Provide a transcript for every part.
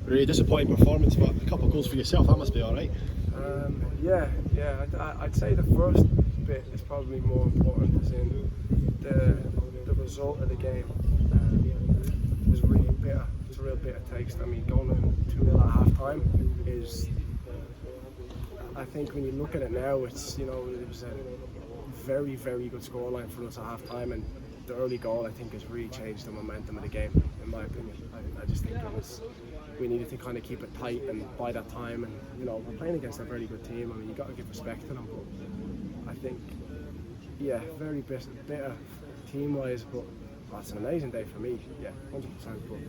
Really disappointing performance, but a couple of goals for yourself, that must be alright. Yeah. I'd say the first bit is probably more important, as in the result of the game is really bitter. It's a real bitter taste. I mean, going in 2-0 at half time is, I think when you look at it now, it's, it was a very, very good scoreline for us at half time, and the early goal I think has really changed the momentum of the game, in my opinion. I just think we needed to kind of keep it tight and buy that time, and we're playing against a very good team. I mean, you got to give respect to them, but I think very bitter team-wise, but it's an amazing day for me, 100%, but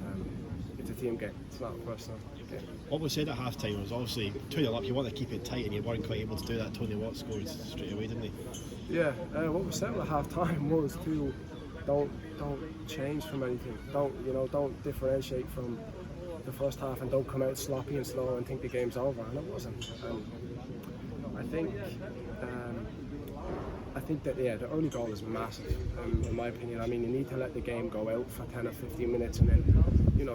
it's a team game, it's not a personal game. What was said at half time was obviously 2-0 up, you want to keep it tight and you weren't quite able to do that. Tony Watt scored straight away, didn't he? Yeah, what was said at half time was to don't change from anything, don't differentiate from the first half, and don't come out sloppy and slow and think the game's over, and it wasn't. I think that the early goal is massive, in my opinion. I mean, you need to let the game go out for 10 or 15 minutes and then,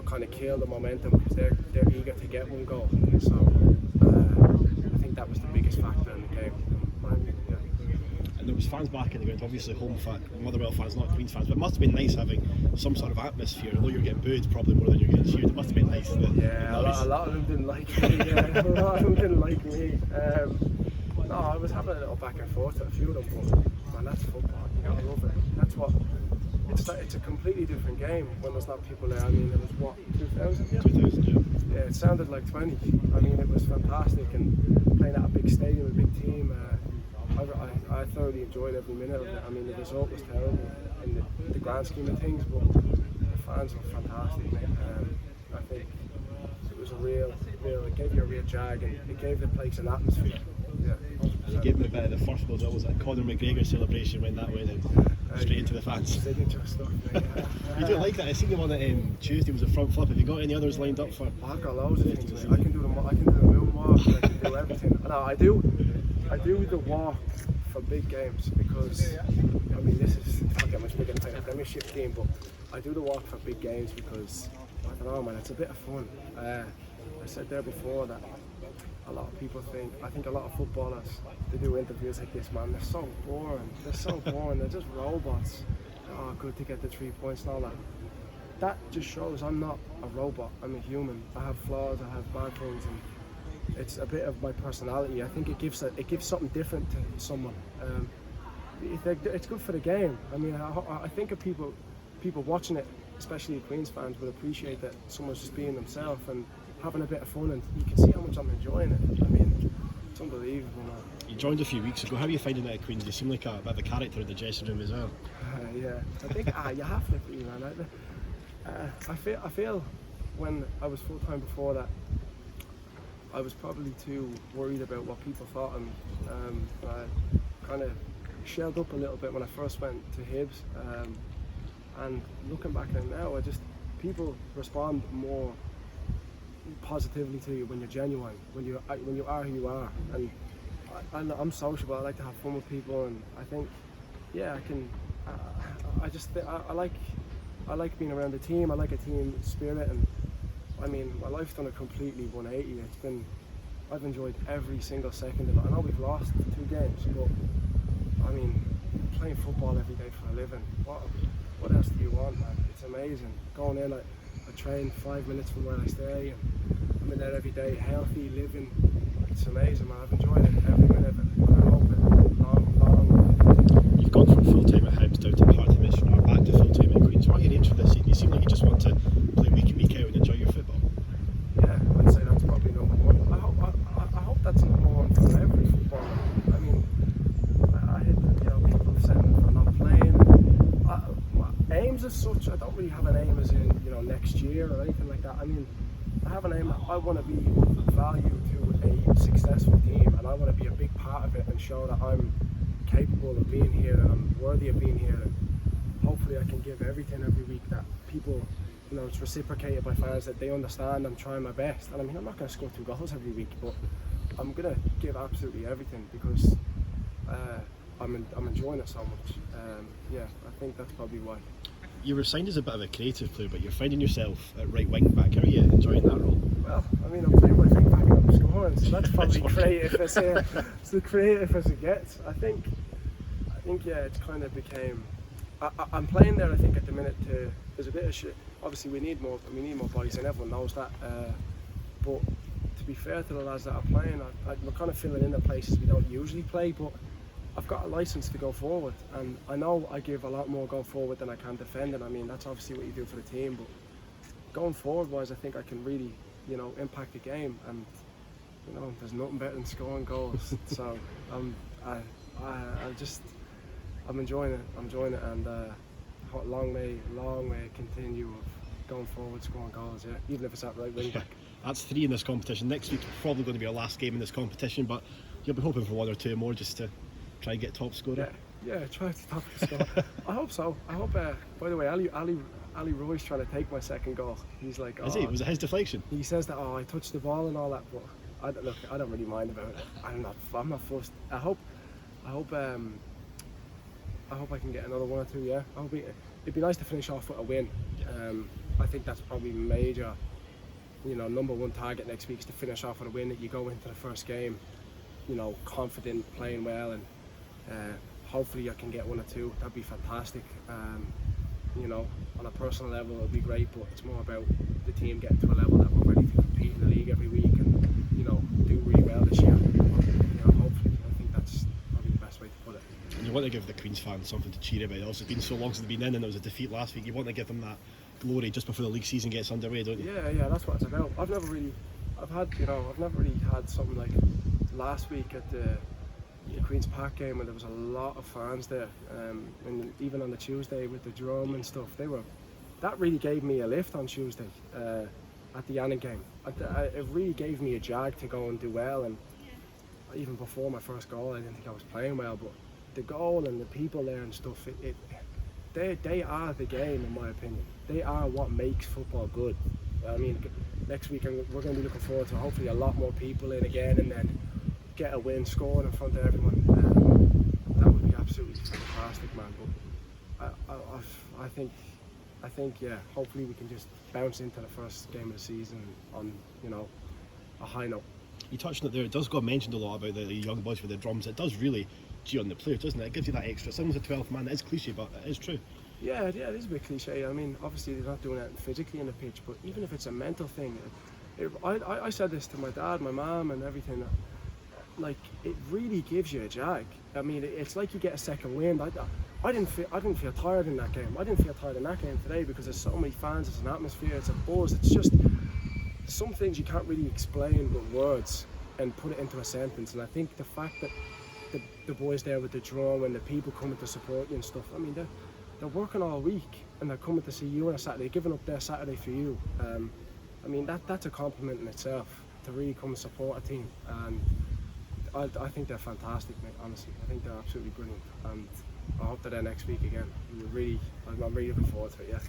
kind of kill the momentum, because they're eager to get one goal. So I think that was the biggest factor in the game, in my opinion. And there was fans back in the ground, obviously home Motherwell fans, not Queen's fans, but it must have been nice having some sort of atmosphere. Although you're getting booed probably more than you're getting cheered, it must have been nice. A lot of them didn't like me. A lot of them didn't like me. No, I was having a little back and forth at a few of them, but man, that's football. You gotta love it. That's what. It's a completely different game when there's not people there. I mean, it was what, 2000? 2000, yeah. Yeah, it sounded like 20. I mean, it was fantastic, and playing at a big stadium, a big team. I thoroughly enjoyed every minute of it. I mean, the result was terrible in the grand scheme of things, but the fans were fantastic, mate. I think it was it gave you a real jag, and it gave the place an atmosphere. Yeah, 100%. You gave him a bit of the first goal, that was that Conor McGregor celebration went that way then, straight into the fans. Signature stuff, mate. You don't like that? I seen the one that Tuesday was a front flip. Have you got any others lined up for? I've got loads of things, mate. I can do the moonwalk, I can do everything. No, I do the walk for big games, because I mean, this is not that much bigger than a Premiership team, but I do the walk for big games because I don't know, man, it's a bit of fun. I said there before that a lot of people I think a lot of footballers, they do interviews like this, man, they're so boring, they're just robots. Oh, good to get the 3 points and all that. That just shows I'm not a robot, I'm a human. I have flaws, I have bad things, and it's a bit of my personality. I think it gives something different to someone. It's good for the game. I mean, I think of people watching it, especially Queen's fans, would appreciate that someone's just being themselves and having a bit of fun, and you can see how much I'm enjoying it. I mean, it's unbelievable, man. You joined a few weeks ago. How are you finding it at Queen's? You seem like a bit of a character in the dressing room as well. Yeah, I think you have to be, man. I feel when I was full time before that, I was probably too worried about what people thought of me. I kind of shelled up a little bit when I first went to Hibs, and looking back at it now, people respond more positively to you when you're genuine, when you are who you are. And I'm sociable. I like to have fun with people, and I think, I like being around the team. I like a team spirit, and I mean, my life's done a completely 180. I've enjoyed every single second of it. I know we've lost 2 games, but I mean, playing football every day for a living. What else do you want, man? It's amazing. Going in, I train 5 minutes from where I stay, and I'm in there every day, healthy, living. It's amazing, man. I've enjoyed it every minute of it. I hope it long. You've gone from full time at Hibs down to part time at Ruari, back to full time at Queen's. What are your aims for this season? You seem like you just want to play week in, week out and enjoy your football. Yeah, I'd say that's probably number one. I hope that's number one for every footballer. I mean, I hate people saying I'm not playing. My aims as such, I don't really have an aim as in next year or anything like that. I mean, I have an aim that I want to be of value to a successful team, and I want to be a big part of it and show that I'm capable of being here and I'm worthy of being here, and hopefully I can give everything every week that people, it's reciprocated by fans, that they understand I'm trying my best. And I mean, I'm not going to score 2 goals every week, but I'm going to give absolutely everything because I'm enjoying it so much. I think that's probably why. You were signed as a bit of a creative player, but you're finding yourself at right wing back. How are you enjoying that role? Well, I mean, I'm playing my thing back and I'm scoring, so that's probably creative as it's the creative as it gets. I think yeah, it's kind of became. I'm playing there. I think at the minute there's a bit of shit. Obviously, we need more bodies, and everyone knows that. But to be fair to the lads that are playing, we're kind of filling in the places we don't usually play. But I've got a license to go forward, and I know I give a lot more going forward than I can defend. And I mean, that's obviously what you do for the team. But going forward wise, I think I can really, impact the game. And there's nothing better than scoring goals. So I'm enjoying it. And long may it continue of going forward, scoring goals. Yeah, even if it's at right wing back. That's 3 in this competition. Next week's probably going to be our last game in this competition, but you'll be hoping for 1 or 2 more just to try and get top scorer. Yeah, try to top score. I hope so. I hope. By the way, Ali Ruari's trying to take my second goal. He's like, is he? Was it his deflection? He says that I touched the ball and all that, but I don't really mind about it. I'm not fussed. I hope I can get another 1 or 2. Yeah, it'd be nice to finish off with a win. I think that's probably major. Number 1 target next week is to finish off with a win. That you go into the first game, confident, playing well, and hopefully I can get 1 or 2. That'd be fantastic. On a personal level, it'd be great, but it's more about the team getting to a level that we're ready to compete in the league every week and do really well this year. Hopefully, I think that's probably the best way to put it. And you want to give the Queen's fans something to cheer about. It's been so long since they've been in, and there was a defeat last week. You want to give them that glory just before the league season gets underway, don't you? Yeah, that's what it's about. I've never really had something like last week at the Queen's Park game when there was a lot of fans there, and even on the Tuesday with the drum and stuff, that really gave me a lift on Tuesday at the Annan game. It really gave me a jag to go and do well, and even before my first goal, I didn't think I was playing well, but the goal and the people there and stuff, they are the game, in my opinion. They are what makes football good. I mean, next week we're going to be looking forward to hopefully a lot more people in again, and then get a win, scoring in front of everyone. That would be absolutely fantastic, man. But I think, yeah, hopefully we can just bounce into the first game of the season on, a high note. You touched on it there. It does go mentioned a lot about the young boys with the drums. It does really G on the player, doesn't it? It gives you that extra. Someone's a 12th man. It is cliche, but it is true. Yeah, it is a bit cliche. I mean, obviously they're not doing it physically on the pitch, but even if it's a mental thing, I said this to my dad, my mum, and everything. Like, it really gives you a jag. I mean, it's like you get a second wind. I didn't feel tired in that game. I didn't feel tired in that game today because there's so many fans. It's an atmosphere. It's a buzz. It's just some things you can't really explain with words and put it into a sentence. And I think the fact that the boys there with the drum and the people coming to support you and stuff. I mean, they're working all week and they're coming to see you on a Saturday, giving up their Saturday for you. I mean, that's a compliment in itself to really come and support a team. And I think they're fantastic, mate. Honestly, I think they're absolutely brilliant, and I hope they're there next week again. I'm really looking forward to it. Yeah.